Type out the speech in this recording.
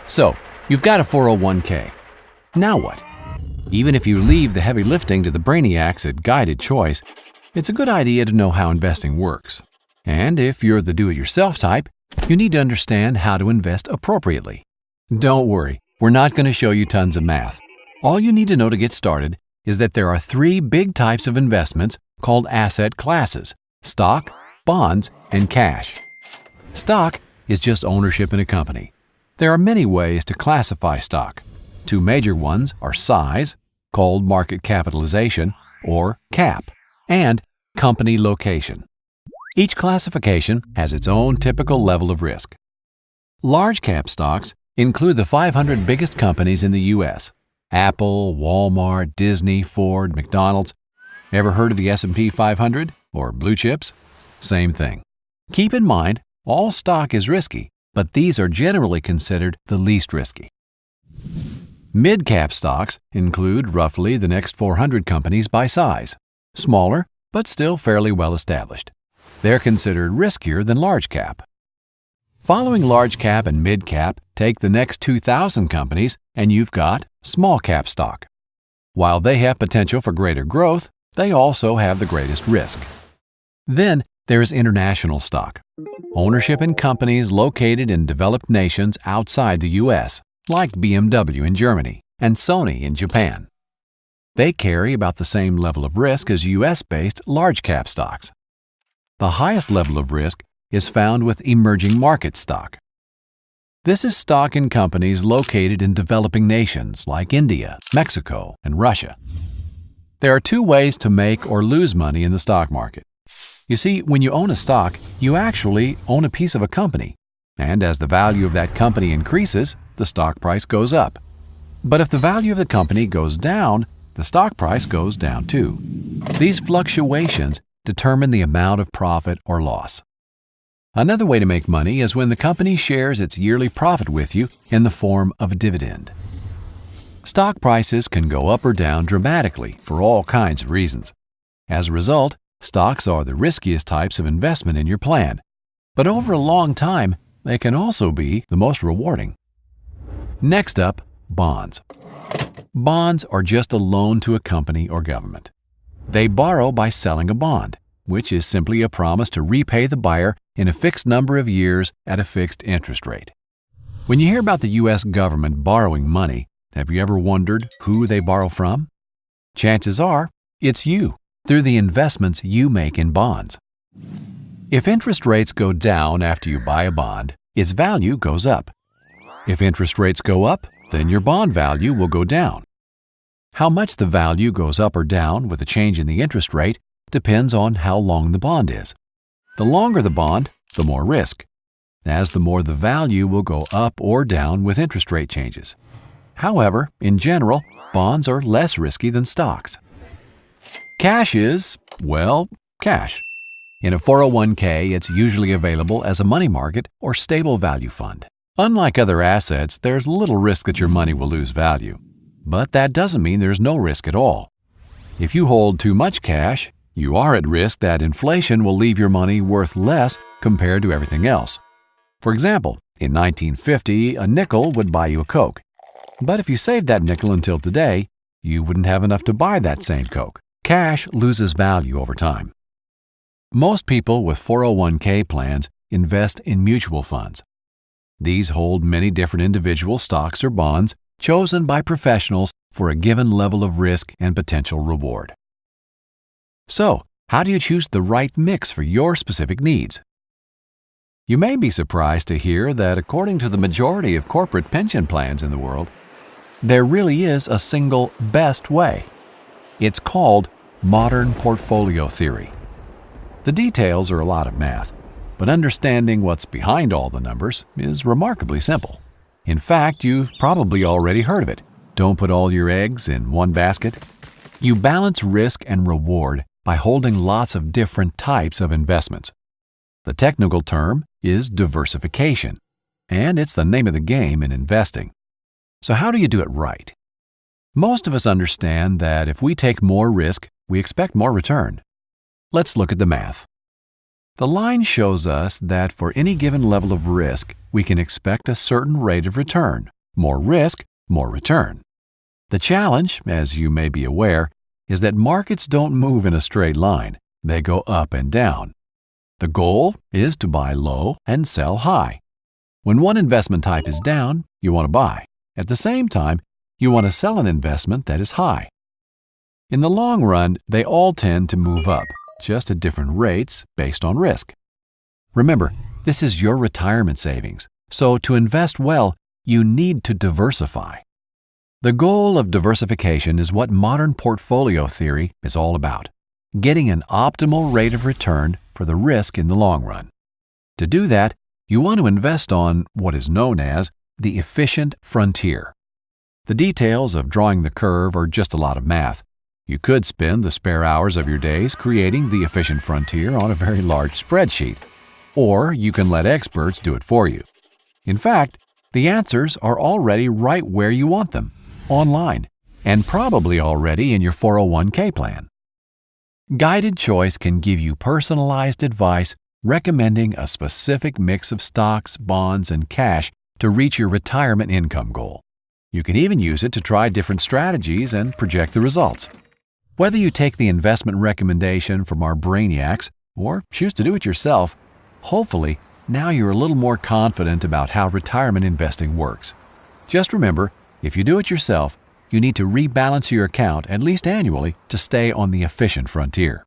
So, you've got a 401k. Now what? Even if you leave the heavy lifting to the brainiacs at Guided Choice, it's a good idea to know how investing works. And if you're the do-it-yourself type, you need to understand how to invest appropriately. Don't worry, we're not going to show you tons of math. All you need to know to get started is that there are three big types of investments called asset classes: stock, bonds, and cash. Stock is just ownership in a company. There are many ways to classify stock. Two major ones are size, called market capitalization, or CAP, and company location. Each classification has its own typical level of risk. Large cap stocks include the 500 biggest companies in the U.S. Apple, Walmart, Disney, Ford, McDonald's. Ever heard of the S&P 500 or blue chips? Same thing. Keep in mind, all stock is risky, but these are generally considered the least risky. Mid-cap stocks include roughly the next 400 companies by size, smaller but still fairly well established. They're considered riskier than large cap. Following large cap and mid cap, take the next 2,000 companies and you've got small cap stock. While they have potential for greater growth, they also have the greatest risk. Then there's international stock, ownership in companies located in developed nations outside the U.S., like BMW in Germany and Sony in Japan. They carry about the same level of risk as U.S.-based large-cap stocks. The highest level of risk is found with emerging market stock. This is stock in companies located in developing nations like India, Mexico, and Russia. There are two ways to make or lose money in the stock market. You see, when you own a stock, you actually own a piece of a company, and as the value of that company increases, the stock price goes up. But if the value of the company goes down, the stock price goes down too. These fluctuations determine the amount of profit or loss. Another way to make money is when the company shares its yearly profit with you in the form of a dividend. Stock prices can go up or down dramatically for all kinds of reasons. As a result, stocks are the riskiest types of investment in your plan, but over a long time, they can also be the most rewarding. Next up, bonds. Bonds are just a loan to a company or government. They borrow by selling a bond, which is simply a promise to repay the buyer in a fixed number of years at a fixed interest rate. When you hear about the U.S. government borrowing money, have you ever wondered who they borrow from? Chances are, it's you, through the investments you make in bonds. If interest rates go down after you buy a bond, its value goes up. If interest rates go up, then your bond value will go down. How much the value goes up or down with a change in the interest rate depends on how long the bond is. The longer the bond, the more risk, as the more the value will go up or down with interest rate changes. However, in general, bonds are less risky than stocks. Cash is, well, cash. In a 401k, it's usually available as a money market or stable value fund. Unlike other assets, there's little risk that your money will lose value. But that doesn't mean there's no risk at all. If you hold too much cash, you are at risk that inflation will leave your money worth less compared to everything else. For example, in 1950, a nickel would buy you a Coke. But if you saved that nickel until today, you wouldn't have enough to buy that same Coke. Cash loses value over time. Most people with 401k plans invest in mutual funds. These hold many different individual stocks or bonds chosen by professionals for a given level of risk and potential reward. So, how do you choose the right mix for your specific needs? You may be surprised to hear that according to the majority of corporate pension plans in the world, there really is a single best way. It's called modern portfolio theory. The details are a lot of math, but understanding what's behind all the numbers is remarkably simple. In fact, you've probably already heard of it. Don't put all your eggs in one basket. You balance risk and reward by holding lots of different types of investments. The technical term is diversification, and it's the name of the game in investing. So how do you do it right? Most of us understand that if we take more risk, we expect more return. Let's look at the math. The line shows us that for any given level of risk, we can expect a certain rate of return, More risk, more return. The challenge, as you may be aware, is that markets don't move in a straight line. They go up and down. The goal is to buy low and sell high. When one investment type is down, you want to buy. At the same time, you want to sell an investment that is high. In the long run, they all tend to move up, just at different rates based on risk. Remember, this is your retirement savings, so to invest well, you need to diversify. The goal of diversification is what modern portfolio theory is all about, getting an optimal rate of return for the risk in the long run. To do that, you want to invest on what is known as the efficient frontier. The details of drawing the curve are just a lot of math. You could spend the spare hours of your days creating the efficient frontier on a very large spreadsheet, or you can let experts do it for you. In fact, the answers are already right where you want them, online, and probably already in your 401k plan. Guided Choice can give you personalized advice recommending a specific mix of stocks, bonds, and cash to reach your retirement income goal. You can even use it to try different strategies and project the results. Whether you take the investment recommendation from our brainiacs or choose to do it yourself, hopefully now you're a little more confident about how retirement investing works. Just remember, if you do it yourself, you need to rebalance your account at least annually to stay on the efficient frontier.